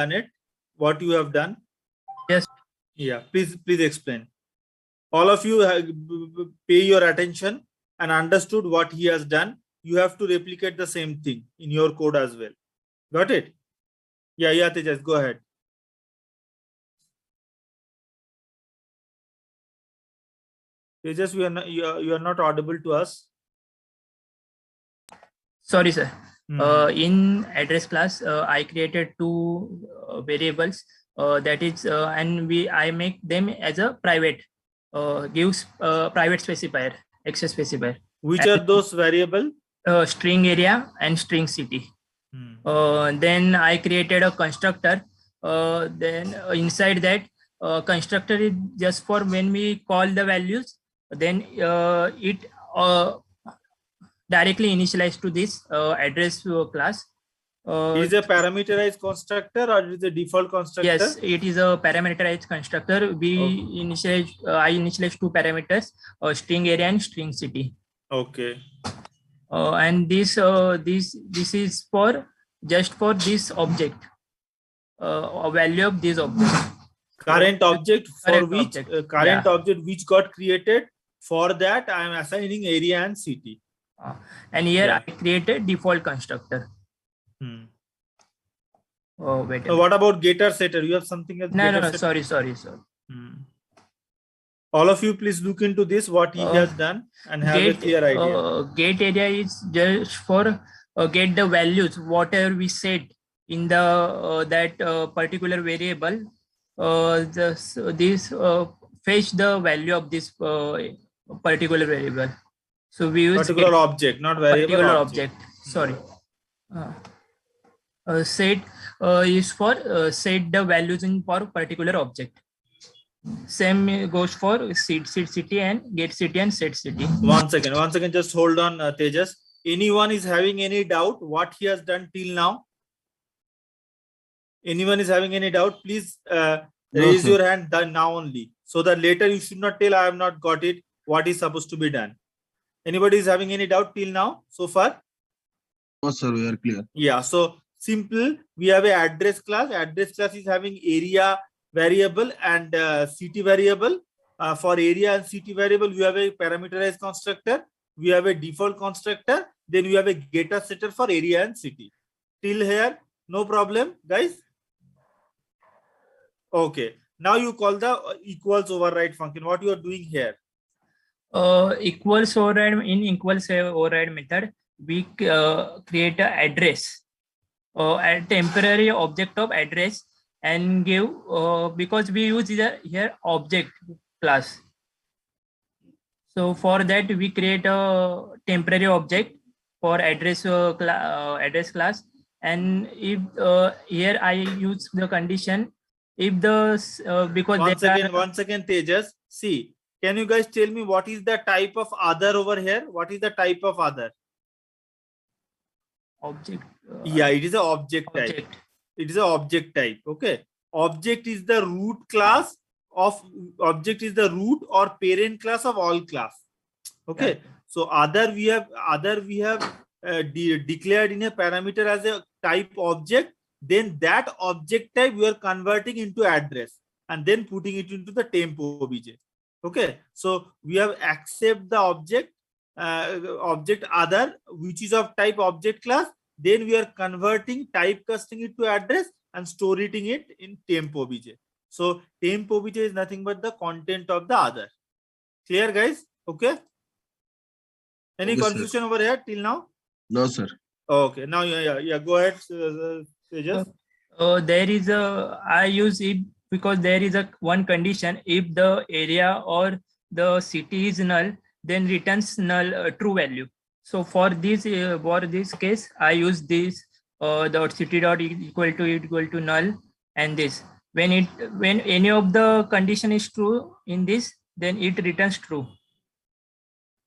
done it? What you have done? Yes. Yeah, please explain. All of you pay your attention and understood what he has done. You have to replicate the same thing in your code as well. Got it? Yeah, Tejas, go ahead. Tejas, you are not audible to us. Sorry, sir. In address class, I created two variables. That is, and I make them as a private. Gives private specifier, access specifier. Which are those variable? String area and string city. Then I created a constructor. Then inside that constructor is just for when we call the values. Then it directly initialized to this address class. Is a parameterized constructor or is a default constructor? Yes, it is a parameterized constructor. I initialize two parameters, string area and string city. Okay. And this is for just for this object, a value of this object. Current object for Current which object. current object which got created. For that, I am assigning area and city. And here I created default constructor. Oh, wait. So what about getter setter? You have something else? No. Sorry. All of you, please look into this, what he has done, and have a clear idea. Get area is just for get the values, whatever we set in the that particular variable. Fetch the value of this particular variable. So we use particular object, not variable. Particular object. Sorry. Set is for set the values in for particular object. Same goes for seed city and get city and set city. One second, just hold on, Tejas. Anyone is having any doubt what he has done till now? Anyone is having any doubt? Please raise your hand now only, so that later you should not tell I have not got it. What is supposed to be done? Anybody is having any doubt till now so far? No, sir, we are clear. Yeah, so simple. We have a address class. Address class is having area variable and city variable. For area and city variable, we have a parameterized constructor. We have a default constructor. Then we have a getter setter for area and city. Till here, no problem, guys. Okay. Now you call the equals override function. What you are doing here? Equals override in equals override method, we create an address, a temporary object of address, and give because we use here object class. So for that we create a temporary object for address address class, and if here I use the condition if the because one second, Tejas. See. Can you guys tell me what is the type of other over here? What is the type of other? Object. Yeah, it is an object type. It is an object type. Okay. Object is the root class of object is the root or parent class of all class. Okay. Yeah. So other we have declared in a parameter as a type object. Then that object type we are converting into address and then putting it into the temp obj. Okay, so we have accept the object other which is of type object class. Then we are converting typecasting it to address and storing it in temp obj. So temp obj is nothing but the content of the other. Clear, guys? Okay. Any confusion over here till now? No, sir. Okay. Now yeah. Go ahead, Tejas. There is I use it because there is one condition. If the area or the city is null, then returns null true value. So for this case, I use this dot city dot equal to null, and this when any of the condition is true in this, then it returns true.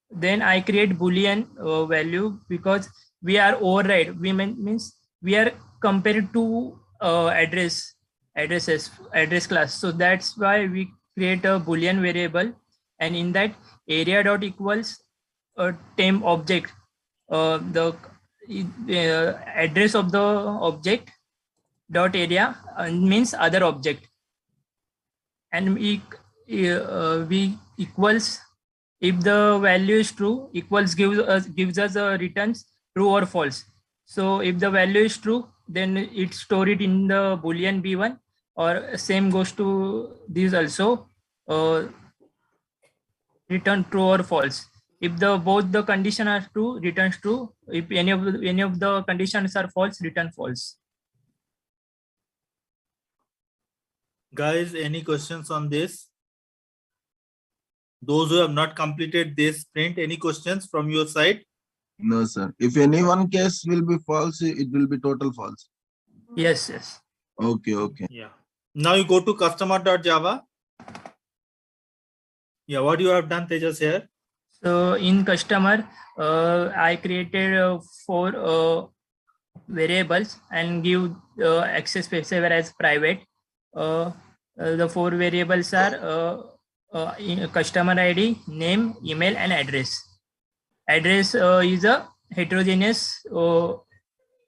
Then I create Boolean value because we are override. We means we are compared to address class. So that's why we create a Boolean variable, and in that area dot equals a temp object, the address of the object, dot area means other object, and we equals, if the value is true, equals gives us a returns true or false. So if the value is true, then it store it in the boolean b1, or same goes to these also, return true or false. If the both the condition are true, returns true. If any of the conditions are false, return false. Guys, any questions on this? Those who have not completed this print, any questions from your side? No, sir. If any one case will be false, it will be total false. Yes, yes. Okay, okay. Yeah. Now you go to customer.java. Yeah, what you have done, Tejas, here? So in customer, I created 4 variables and give access specifier as private. The 4 variables are customer ID, name, email, and address. Address is a heterogeneous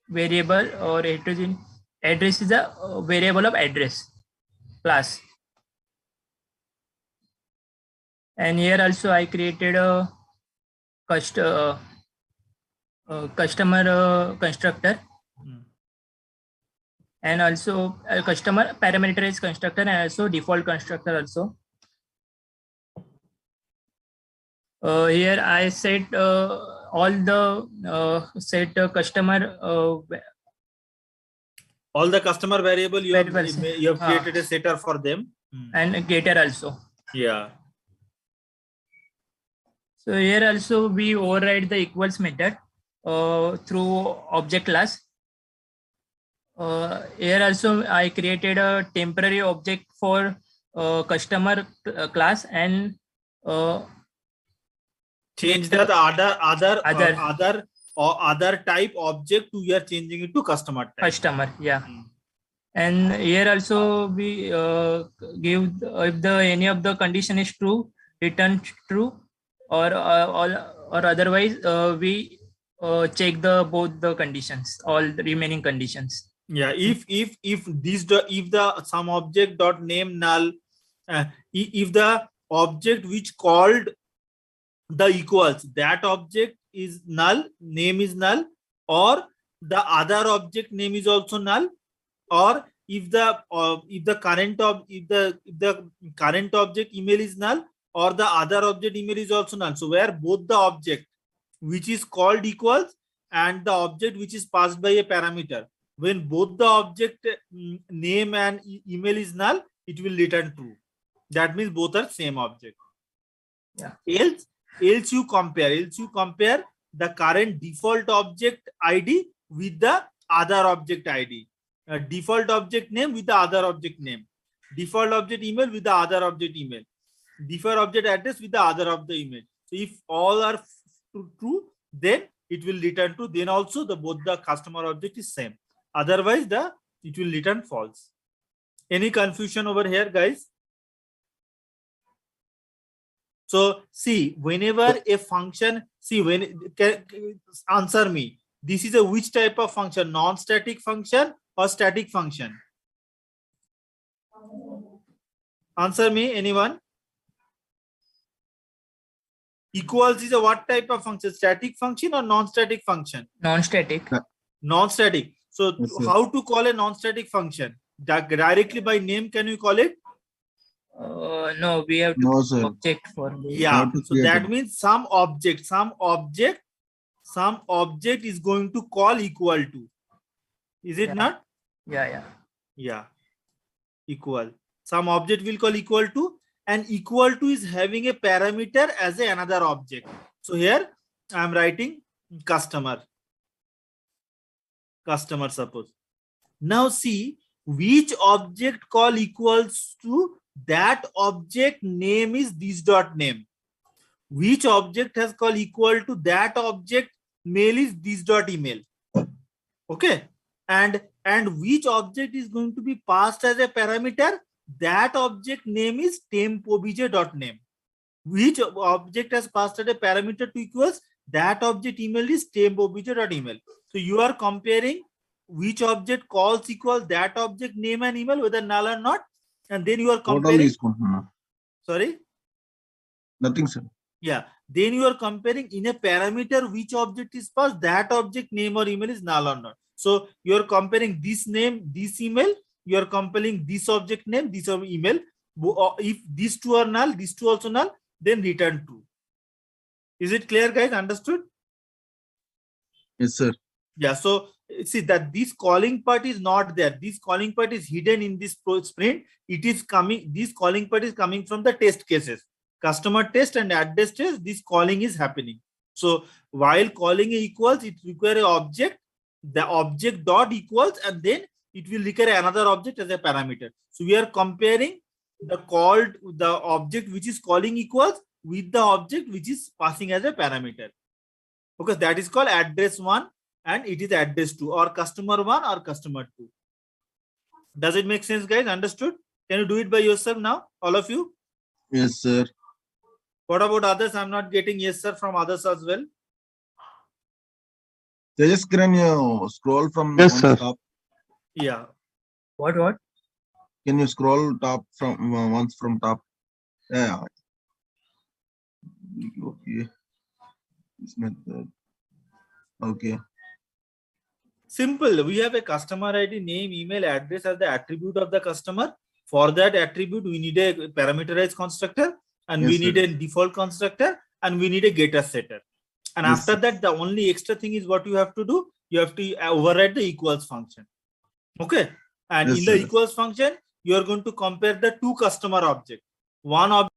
variable, or heterogeneous address is a variable of address class. And here also I created a customer constructor, and also a customer parameterized constructor, and also default constructor also. Here I set all the customer All the customer variable you have variables. created a setter for them. And getter also. Yeah. So here also we override the equals method through object class. Here also I created a temporary object for customer class, and Change the other type object to you are changing it to customer type. customer, yeah. And here also we give, if the any of the condition is true, return true, or otherwise we check the both the conditions, all the remaining conditions. Yeah, if the some object dot name null, if the object which called the equals, that object is null, name is null, or the other object name is also null, or if the current object email is null, or the other object email is also null. So where both the object which is called equals and the object which is passed by a parameter, when both the object name and email is null, it will return true. That means both are same object. Yeah. Else you compare the current default object ID with the other object ID. Default object name with the other object name. Default object email with the other object email. Default object address with the other of the email. So if all are true, then it will return true. Then also both the customer object is same. Otherwise, it will return false. Any confusion over here, guys? So see, whenever a function, answer me. This is a which type of function? Non-static function or static function? Answer me, anyone? Equals is a what type of function? Static function or non-static function? Non-static. Non-static. So Yes, sir. how to call a non-static function? Directly by name, can you call it? No, we have to No, sir. object for the Yeah. Not to So create that it. means some object is going to call equal to. Is it Yeah. not? yeah. Yeah. Equal. Some object will call equal to, and equal to is having a parameter as another object. So here I am writing customer. Customer, suppose. Now see which object call equals to that object name is this dot name. Which object has call equal to that object mail is this dot email. Okay. And which object is going to be passed as a parameter? That object name is temp_obj.name. Which object has passed as a parameter to equals? That object email is temp_obj.email. So you are comparing which object calls equal that object name and email, whether null or not. And then you are Total comparing, is sorry. nothing, sir. Yeah. Then you are comparing in a parameter which object is passed, that object name or email is null or not. So you are comparing this name, this email, you are comparing this object name, this email. If these two are null, these two also null, then return true. Is it clear, guys? Understood? Yes, sir. Yeah. So see that this calling part is not there. This calling part is hidden in this sprint. It is coming, this calling part is coming from the test cases. Customer test and address test, this calling is happening. So while calling equals, it requires an object, the object dot equals, and then it will require another object as a parameter. So we are comparing the object which is calling equals with the object which is passing as a parameter. Because that is called address 1 and it is address 2, or customer 1 or customer 2. Does it make sense, guys? Understood? Can you do it by yourself now, all of you? Yes, sir. What about others? I'm not getting yes, sir, from others as well. Tejas, can you scroll from Yes, on sir. top? Yeah. What? Can you scroll top from once from top? Yeah. Okay. This method. Okay. Simple. We have a customer ID, name, email, address as the attribute of the customer. For that attribute, we need a parameterized constructor, and Yes, we need sir. a default constructor, and we need a getter setter. And Yes, after sir. that, the only extra thing is what you have to do. You have to override the equals function. Okay. And Yes, in the sir. equals function, you are going to compare the two customer objects. One object